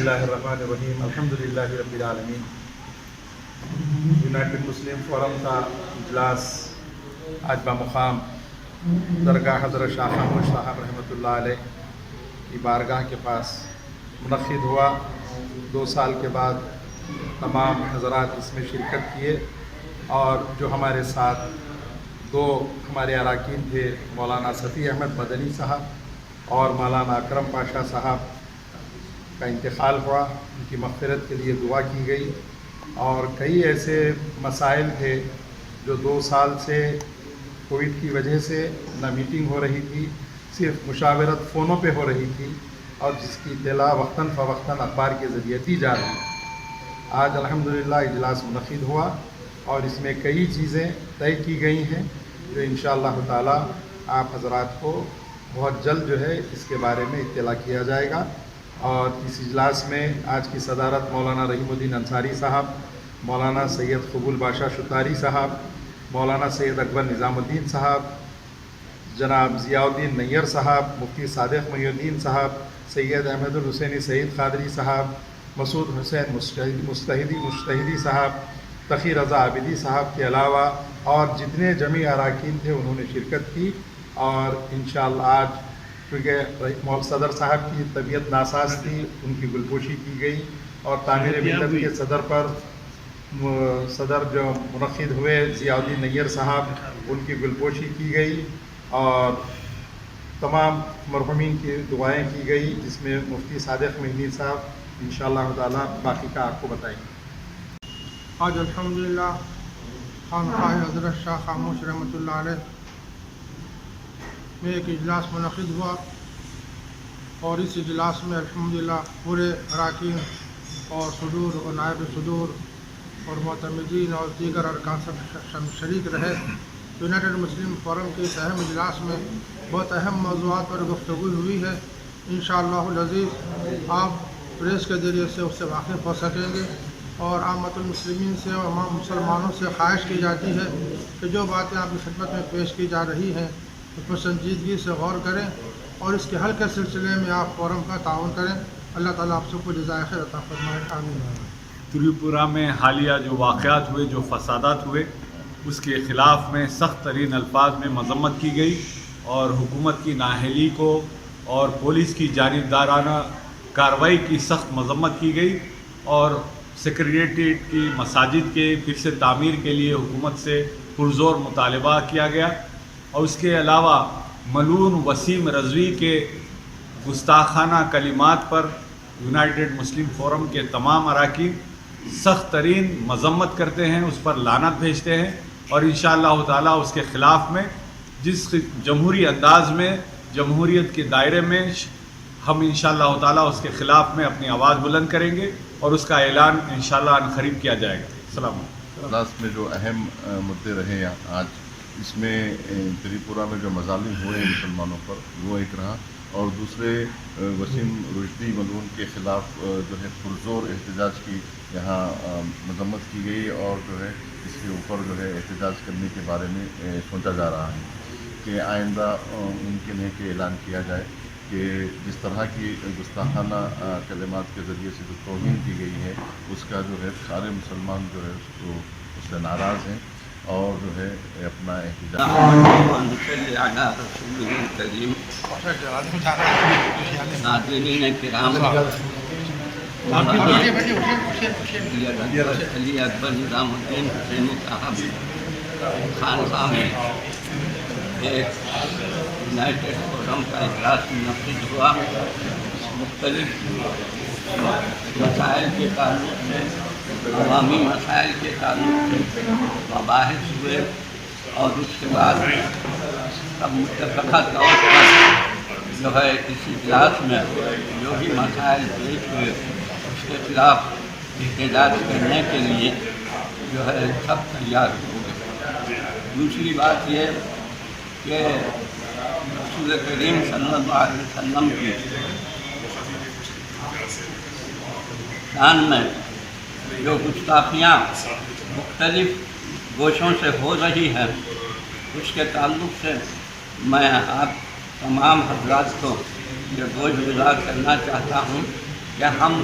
اللہ الرحمن الرحیم الحمدللہ رب العالمین۔ یونائٹڈ مسلم فورم کا اجلاس آج بمقام درگاہ حضرت شاہ خاموش صاحب رحمۃ اللہ علیہ کی بارگاہ کے پاس منعقد ہوا۔ 2 سال کے بعد تمام حضرات اس میں شرکت کیے، اور جو ہمارے ساتھ 2 ہمارے اراکین تھے، مولانا صفی احمد مدنی صاحب اور مولانا اکرم پاشا صاحب کا انتقال ہوا، ان کی مغفرت کے لیے دعا کی گئی۔ اور کئی ایسے مسائل تھے جو 2 سال سے کووڈ کی وجہ سے نہ میٹنگ ہو رہی تھی، صرف مشاورت فونوں پہ ہو رہی تھی، اور جس کی اطلاع وقتاً فوقتاً اخبار کے ذریعے دی جا رہی ہے۔ آج الحمدللہ اجلاس منعقد ہوا اور اس میں کئی چیزیں طے کی گئی ہیں جو انشاءاللہ تعالی آپ حضرات کو بہت جلد جو ہے اس کے بارے میں اطلاع کیا جائے گا۔ اور اس اجلاس میں آج کی صدارت مولانا رحیم الدین انصاری صاحب، مولانا سید قبول باشا شتاری صاحب، مولانا سید اکبر نظام الدین صاحب، جناب ضیاء الدین نیر صاحب، مفتی صادق محی الدین صاحب، سید احمد الحسینی سعید قادری صاحب، مسعود حسین مجتہدی صاحب، تقی رضا عابدی صاحب کے علاوہ اور جتنے جمعی اراکین تھے انہوں نے شرکت کی۔ اور انشاءاللہ آج کیونکہ صدر صاحب کی طبیعت ناساز تھی، ان کی گلپوشی کی گئی، اور تعمیر ملت کے صدر جو منعقد ہوئے ضیاء الدین نیر صاحب، ان کی گلپوشی کی گئی، اور تمام مرحومین کی دعائیں کی گئی، جس میں مفتی صادق محی صاحب انشاءاللہ تعالی باقی کا آپ کو بتائیں گے۔ آج الحمدللہ خانقاہ حضرت شاہ خاموش رحمۃ اللہ علیہ میں ایک اجلاس منعقد ہوا، اور اس اجلاس میں الحمدللہ پورے اراکین اور صدور اور نائب صدور اور معتمدین اور دیگر ارکان سب شریک رہے۔ یونائٹڈ مسلم فورم کے اس اہم اجلاس میں بہت اہم موضوعات پر گفتگو ہوئی ہے۔ انشاءاللہ العزیز آپ پریس کے ذریعے سے اس سے واقف ہو سکیں گے، اور عامت المسلمین سے اور عام مسلمانوں سے خواہش کی جاتی ہے کہ جو باتیں آپ کی خدمت میں پیش کی جا رہی ہیں اس میں سنجیدگی سے غور کریں، اور اس کے حل کے سلسلے میں آپ فورم کا تعاون کریں۔ اللہ تعالیٰ آپ سب کو جزائے خیر عطا فرمائے، آمین۔ تریپورہ میں حالیہ جو واقعات ہوئے، جو فسادات ہوئے، اس کے خلاف میں سخت ترین الفاظ میں مذمت کی گئی، اور حکومت کی نااہلی کو اور پولیس کی جانبدارانہ کارروائی کی سخت مذمت کی گئی، اور سیکریٹریٹ کی مساجد کے پھر سے تعمیر کے لیے حکومت سے پرزور مطالبہ کیا گیا۔ اور اس کے علاوہ ملعون وسیم رضوی کے گستاخانہ کلمات پر یونائٹڈ مسلم فورم کے تمام اراکین سخت ترین مذمت کرتے ہیں، اس پر لعنت بھیجتے ہیں، اور انشاءاللہ تعالی اس کے خلاف میں جس جمہوری انداز میں جمہوریت کے دائرے میں ہم انشاءاللہ تعالی اس کے خلاف میں اپنی آواز بلند کریں گے، اور اس کا اعلان انشاءاللہ عنقریب کیا جائے گا۔ السلام علیکم۔ اجلاس میں جو اہم مدعے رہے آج، اس میں تریپورہ میں جو مظالم ہوئے مسلمانوں پر وہ ایک رہا، اور دوسرے وسیم رشدی ملعون کے خلاف جو ہے پرزور احتجاج کی یہاں مذمت کی گئی، اور جو ہے اس کے اوپر جو ہے احتجاج کرنے کے بارے میں سوچا جا رہا ہے کہ آئندہ ممکن ہے کہ اعلان کیا جائے کہ جس طرح کی گستاخانہ کلمات کے ذریعے سے جو توہین کی گئی ہے، اس کا جو ہے سارے مسلمان جو ہے اس سے ناراض ہیں، اور جو ہے اپنا احتجاج ناظرین کرام، علی اکبر نظام الدین حسینی صاحب خانقاہ میں ایک یونائٹڈ فورم کا اجلاس منعقد ہوا۔ مختلف مسائل کے تعلق سے، عوامی مسائل کے تعلق سے مباحث ہوئے، اور اس کے بعد سب متفقہ طور پر جو ہے اس اجلاس میں جو بھی مسائل پیش ہوئے اس کے خلاف احتجاج کرنے کے لیے جو ہے سب تیار ہو گئے۔ دوسری بات یہ کہ رسول کریم صلی اللہ علیہ وسلم کی شان میں جو گستاخیاں مختلف گوشوں سے ہو رہی ہیں، اس کے تعلق سے میں آپ تمام حضرات کو یہ گوش گزار کرنا چاہتا ہوں کہ ہم